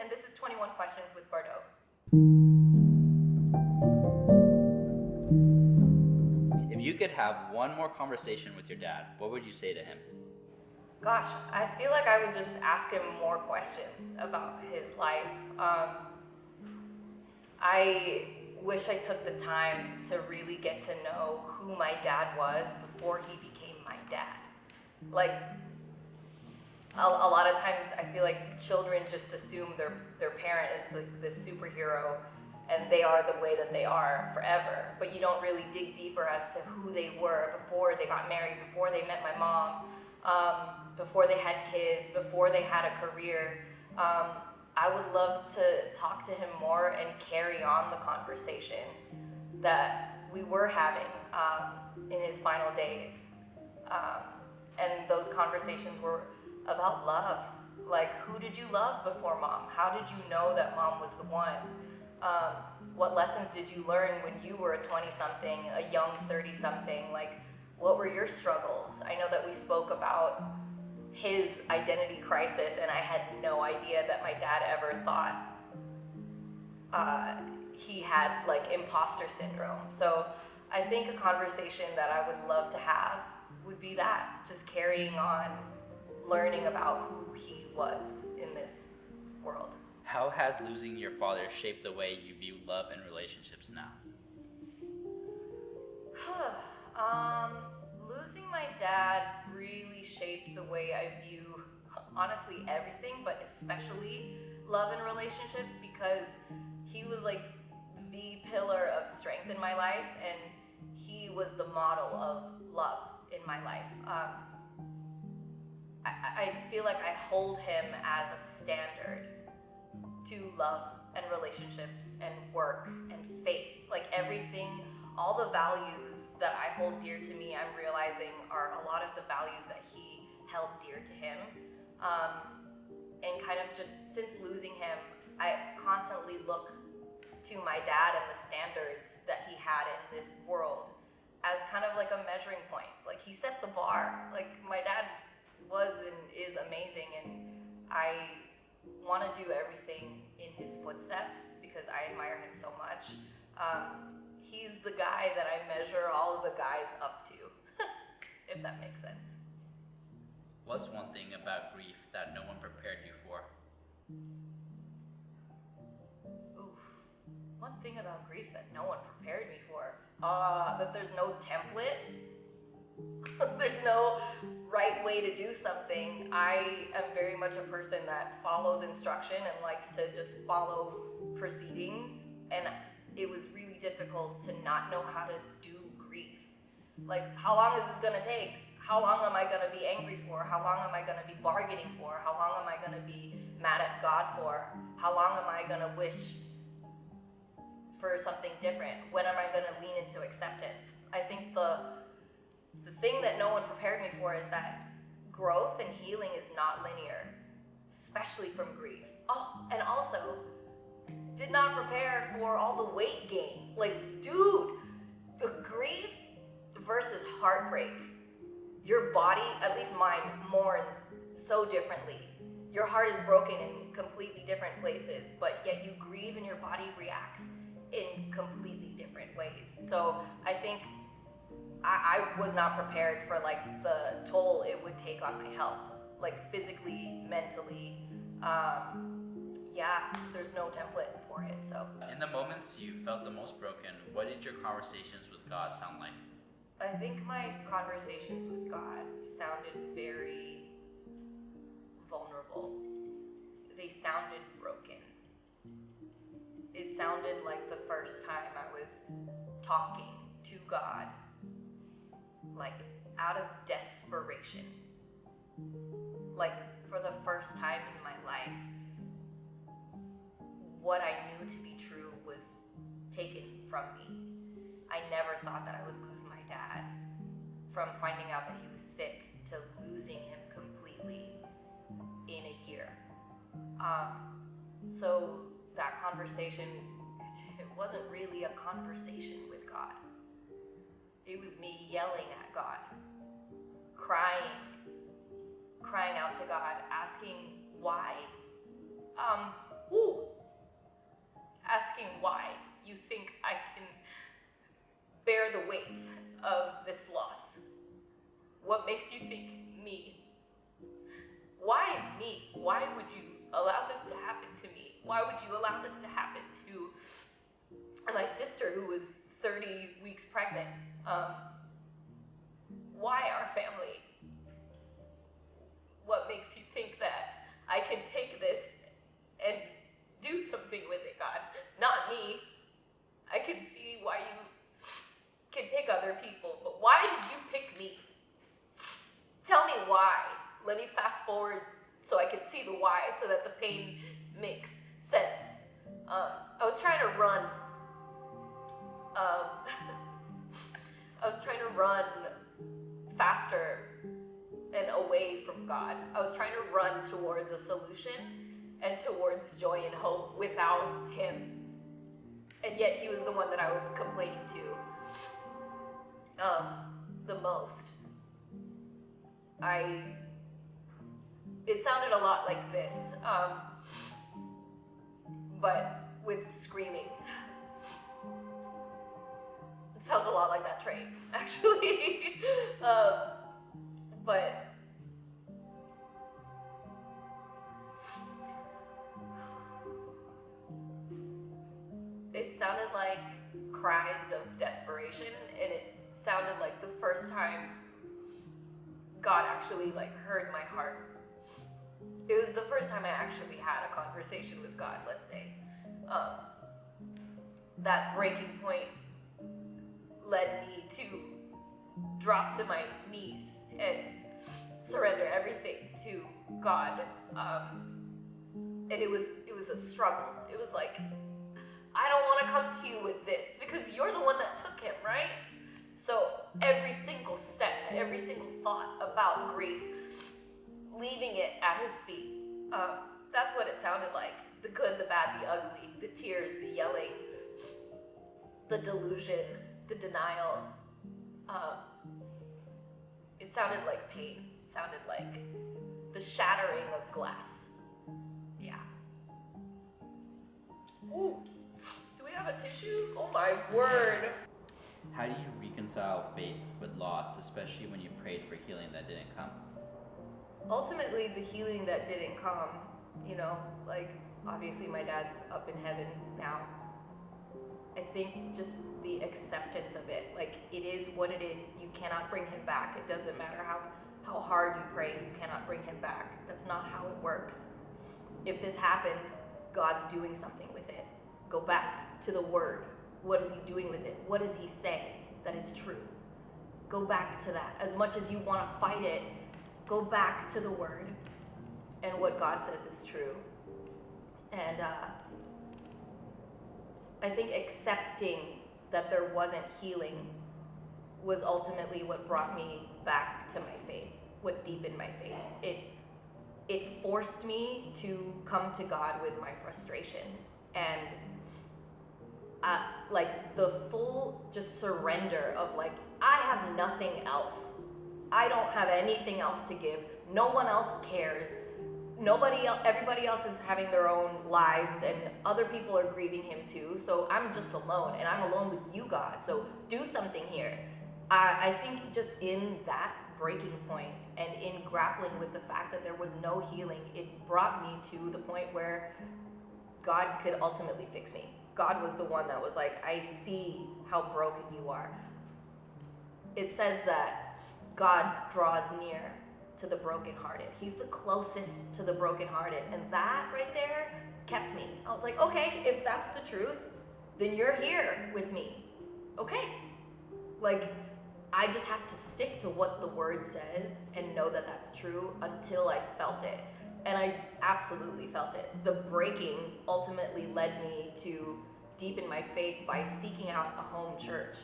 and this is 21 Questions with Bordeaux. If you could have one more conversation with your dad, what would you say to him? Gosh, I feel like I would just ask him more questions about his life. I wish I took the time to really get to know who my dad was before he became my dad. Like, a lot of times I feel like children just assume their parent is this superhero and they are the way that they are forever. But you don't really dig deeper as to who they were before they got married, before they met my mom, before they had kids, before they had a career. I would love to talk to him more and carry on the conversation that we were having in his final days. And those conversations were about love. Like, who did you love before mom? How did you know that mom was the one? What lessons did you learn when you were a 20-something, a young 30-something? Like, what were your struggles? I know that we spoke about his identity crisis, and I had no idea that my dad ever thought he had, like, imposter syndrome. So I think a conversation that I would love to have would be that, just carrying on learning about who he was in this world. How has losing your father shaped the way you view love and relationships now? Losing my dad really shaped the way I view, honestly, everything, but especially love and relationships, because he was like the pillar of strength in my life, and he was the model of love in my life. I feel like I hold him as a standard to love and relationships and work and faith. Like, everything, all the values that I hold dear to me, I'm realizing are a lot of the values that he held dear to him. And kind of just since losing him, I constantly look to my dad and the standards that he had in this world as kind of like a measuring point. Like, he set the bar. Like, my dad was and is amazing, and I want to do everything in his footsteps because I admire him so much. He's the guy that I measure all of the guys up to, if that makes sense. What's one thing about grief that no one prepared you for? Oof. One thing about grief that no one prepared me for, that there's no template. There's no right way to do something. I am very much a person that follows instruction and likes to just follow proceedings, and it was really difficult to not know how to do grief. Like, how long is this gonna take? How long am I gonna be angry for? How long am I gonna be bargaining for? How long am I gonna be mad at God for? How long am I gonna wish for something different? When am I gonna lean into acceptance? I think the thing that no one prepared me for is that growth and healing is not linear, especially from grief. Oh, and also, did not prepare for all the weight gain. Like, dude, the grief versus heartbreak. Your body, at least mine, mourns so differently. Your heart is broken in completely different places, but yet you grieve and your body reacts in completely different ways. So I think I was not prepared for, like, the toll it would take on my health, like, physically, mentally. Yeah, there's no template for it. So In the moments you felt the most broken, what did your conversations with God sound like? I think my conversations with God sounded very vulnerable. They sounded broken. It sounded like the first time I was talking to God, like, out of desperation. Like, for the first time in my life, what I knew to be true was taken from me. I never thought that I would lose my dad. From finding out that he was sick to losing him completely in a year. So that conversation, it wasn't really a conversation with God. It was me yelling at God, crying out to God, asking why. Ooh. Asking why you think I can bear the weight of this loss. What makes you think me? Why me? Why would you allow this to happen to me? Why would you allow this to happen to my sister who was 30 weeks pregnant? Why our family? What makes you think that I can take this and do something with it, God? Not me. I can see why you can pick other people, but why did you pick me? Tell me why. Let me fast forward so I can see the why, so that the pain makes sense. I was trying to run. I was trying to run faster and away from God. I was trying to run towards a solution and towards joy and hope without Him. And yet He was the one that I was complaining to the most. It sounded a lot like this, but with screaming. It sounds a lot like that train, actually. But it sounded like cries of desperation, and it sounded like the first time God actually heard my heart. It was the first time I actually had a conversation with God, let's say. That breaking point led me to drop to my knees and surrender everything to God. And it was a struggle. It was like, I don't want to come to you with this because you're the one that took him, right? So every single step, every single thought about grief, leaving it at his feet, that's what it sounded like. The good, the bad, the ugly, the tears, the yelling, the delusion, the denial. It sounded like pain. It sounded like the shattering of glass. Yeah. Ooh. Do we have a tissue? Oh my word. How do you reconcile faith with loss, especially when you prayed for healing that didn't come? Ultimately, the healing that didn't come, obviously my dad's up in heaven now. I think just the acceptance of it, it is what it is. You cannot bring him back. It doesn't matter how hard you pray, you cannot bring him back. That's not how it works. If this happened, God's doing something with it. Go back to the word. What is he doing with it? What does he say that is true? Go back to that. As much as you want to fight it, go back to the word and what God says is true. And I think accepting that there wasn't healing was ultimately what brought me back to my faith, what deepened my faith. It forced me to come to God with my frustrations and the full just surrender of I have nothing else. I don't have anything else to give. No one else cares. Everybody else is having their own lives and other people are grieving him too. So I'm just alone and I'm alone with you, God. So do something here. I think just in that breaking point and in grappling with the fact that there was no healing, it brought me to the point where God could ultimately fix me. God was the one that was like, I see how broken you are. It says that God draws near to the brokenhearted. He's the closest to the brokenhearted. And that right there kept me. I was like, okay, if that's the truth, then you're here with me. Okay. I just have to stick to what the word says and know that that's true until I felt it. And I absolutely felt it. The breaking ultimately led me to deepen my faith by seeking out a home church,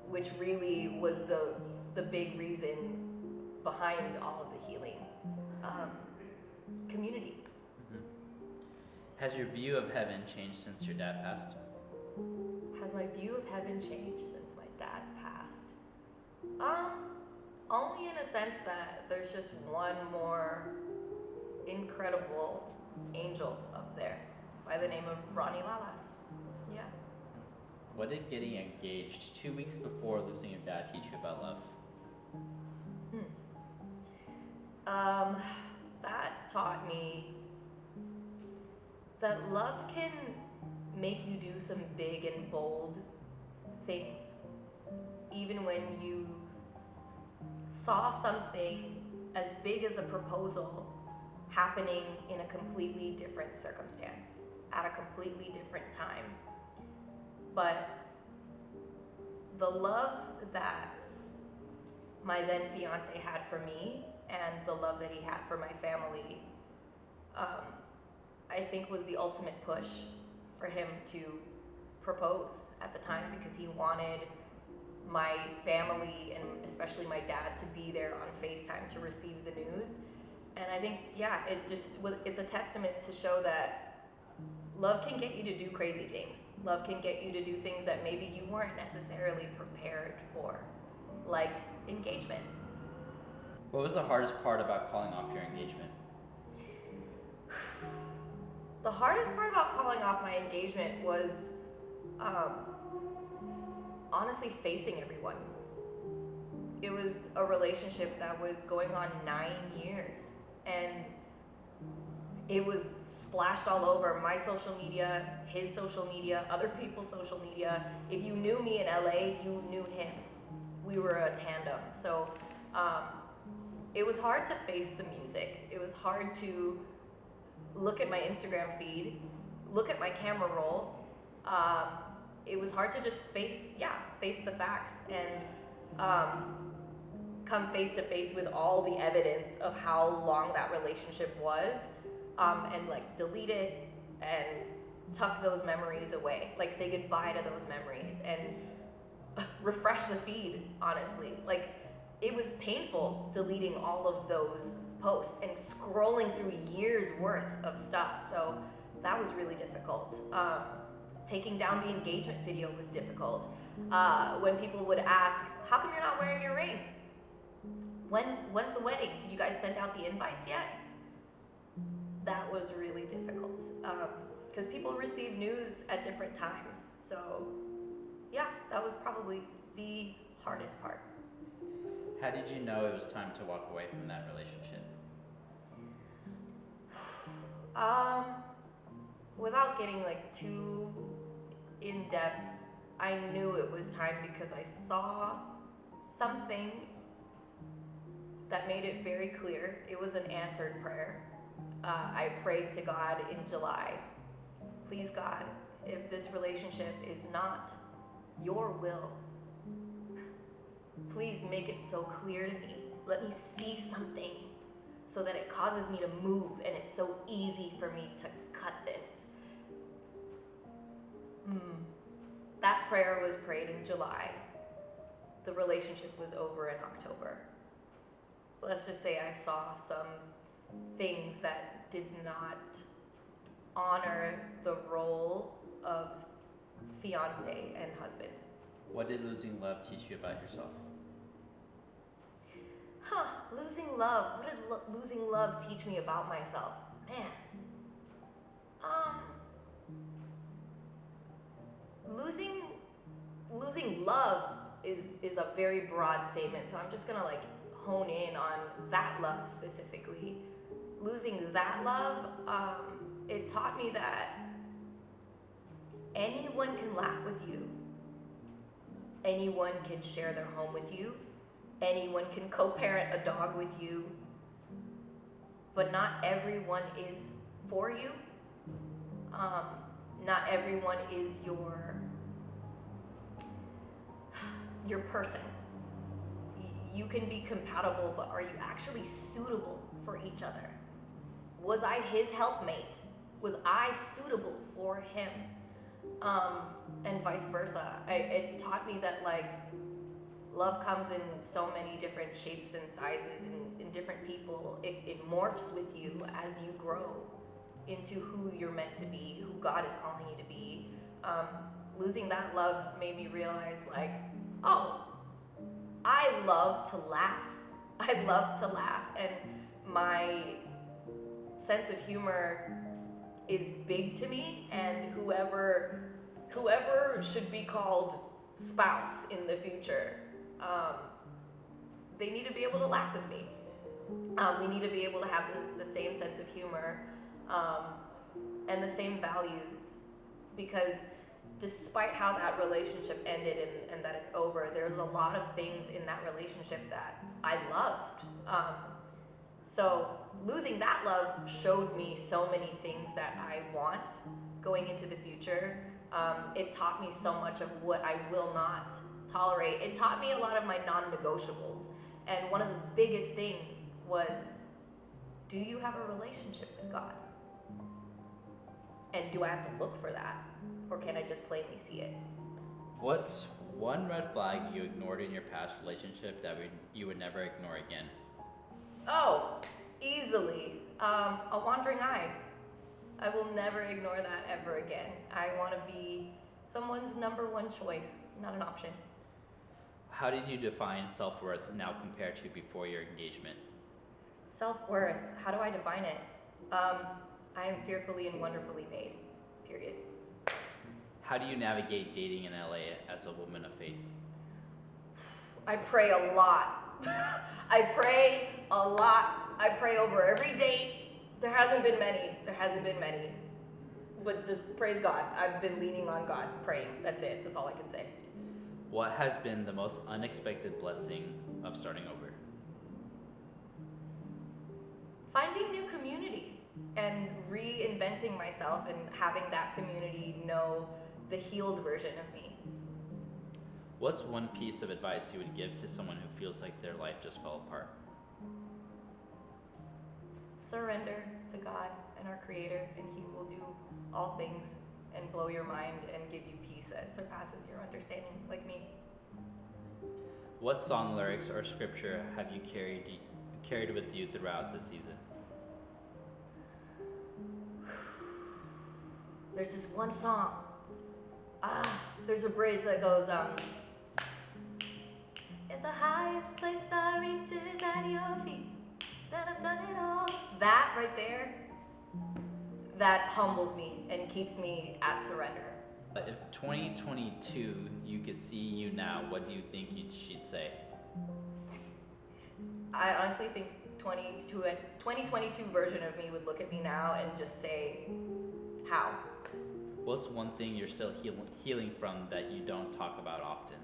which really was the big reason behind all of the healing. Community. Mm-hmm. Has your view of heaven changed since your dad passed? Has my view of heaven changed since my dad passed? Only in a sense that there's just one more incredible angel up there by the name of Ronnie Lalas. Yeah. What did getting engaged 2 weeks before losing your dad teach you about love? That taught me that love can make you do some big and bold things. Even when you saw something as big as a proposal happening in a completely different circumstance, at a completely different time. But the love that my then fiance had for me and the love that he had for my family, I think was the ultimate push for him to propose at the time, because he wanted my family and especially my dad to be there on FaceTime to receive the news. And I think, yeah, it's a testament to show that love can get you to do crazy things. Love can get you to do things that maybe you weren't necessarily prepared for, like engagement. What was the hardest part about calling off your engagement? The hardest part about calling off my engagement was honestly facing everyone. It was a relationship that was going on 9 years, and it was splashed all over my social media, his social media, other people's social media. If you knew me in LA, you knew him. We were a tandem. So it was hard to face the music. It was hard to look at my Instagram feed, look at my camera roll. It was hard to just face the facts and come face to face with all the evidence of how long that relationship was, and like delete it and tuck those memories away, like say goodbye to those memories and refresh the feed, honestly. Like, it was painful deleting all of those posts and scrolling through years worth of stuff. So that was really difficult. Taking down the engagement video was difficult. When people would ask, how come you're not wearing your ring? When's the wedding? Did you guys send out the invites yet? That was really difficult, because people receive news at different times. So yeah, that was probably the hardest part. How did you know it was time to walk away from that relationship? Without getting like too in depth, I knew it was time because I saw something that made it very clear. It was an answered prayer. I prayed to God in July, please God, if this relationship is not your will, please make it so clear to me. Let me see something so that it causes me to move and it's so easy for me to cut this. That prayer was prayed in July. The relationship was over in October. Let's just say I saw some things that did not honor the role of fiance and husband. What did losing love teach you about yourself? Losing love. What did losing love teach me about myself? Man. Losing love is a very broad statement, so I'm just gonna like hone in on that love specifically. Losing that love, it taught me that anyone can laugh with you. Anyone can share their home with you. Anyone can co-parent a dog with you. But not everyone is for you. Not everyone is your person. You can be compatible, but are you actually suitable for each other? Was I his helpmate? Was I suitable for him? And vice versa. It taught me that like love comes in so many different shapes and sizes and in different people. It morphs with you as you grow into who you're meant to be, who God is calling you to be. Losing that love made me realize like, oh, I love to laugh. I love to laugh, and my sense of humor is big to me, and whoever should be called spouse in the future, they need to be able to laugh with me. We need to be able to have the same sense of humor, and the same values, because despite how that relationship ended and that it's over, there's a lot of things in that relationship that I loved. So losing that love showed me so many things that I want going into the future. It taught me so much of what I will not tolerate. It taught me a lot of my non-negotiables. And one of the biggest things was, do you have a relationship with God? And do I have to look for that? Or can I just plainly see it? What's one red flag you ignored in your past relationship that you would never ignore again? Oh, easily. A wandering eye. I will never ignore that ever again. I want to be someone's number one choice, not an option. How did you define self-worth now compared to before your engagement? Self-worth, how do I define it? I am fearfully and wonderfully made, period. How do you navigate dating in LA as a woman of faith? I pray a lot. I pray a lot. I pray over every date. There hasn't been many. But just praise God. I've been leaning on God, praying. That's it. That's all I can say. What has been the most unexpected blessing of starting over? Finding new community and reinventing myself and having that community know the healed version of me. What's one piece of advice you would give to someone who feels like their life just fell apart? Surrender to God and our Creator, and He will do all things and blow your mind and give you peace that surpasses your understanding, like me. What song lyrics or scripture have you carried with you throughout the season? There's this one song. There's a bridge that goes, if the highest place I reach is at your feet, then I've done it all. That right there, that humbles me and keeps me at surrender. If 2022 you could see you now, what do you think she'd say? I honestly think 2022 version of me would look at me now and just say, how? What's one thing you're still healing from that you don't talk about often?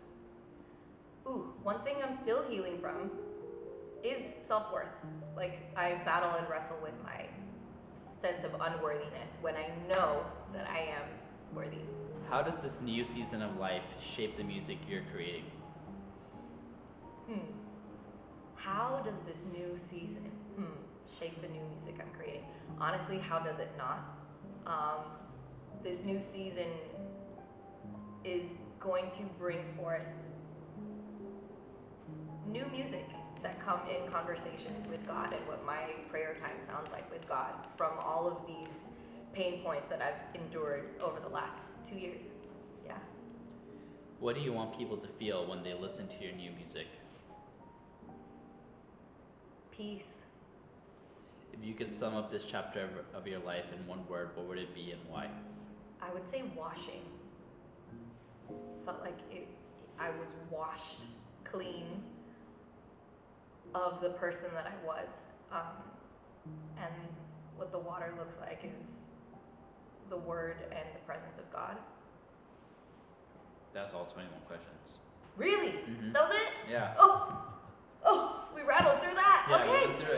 Ooh, one thing I'm still healing from is self-worth. Like, I battle and wrestle with my sense of unworthiness when I know that I am worthy. How does this new season of life shape the music you're creating? How does this new season shape the new music I'm creating? Honestly, how does it not? This new season is going to bring forth new music that come in conversations with God, and what my prayer time sounds like with God from all of these pain points that I've endured over the last 2 years. Yeah. What do you want people to feel when they listen to your new music? Peace. If you could sum up this chapter of your life in one word, what would it be and why? I would say washing. Felt like I was washed clean of the person that I was. And what the water looks like is the Word and the presence of God. That's all 21 questions. Really? Mm-hmm. That was it? Yeah. Oh, we rattled through that. Yeah, Okay. we went through it.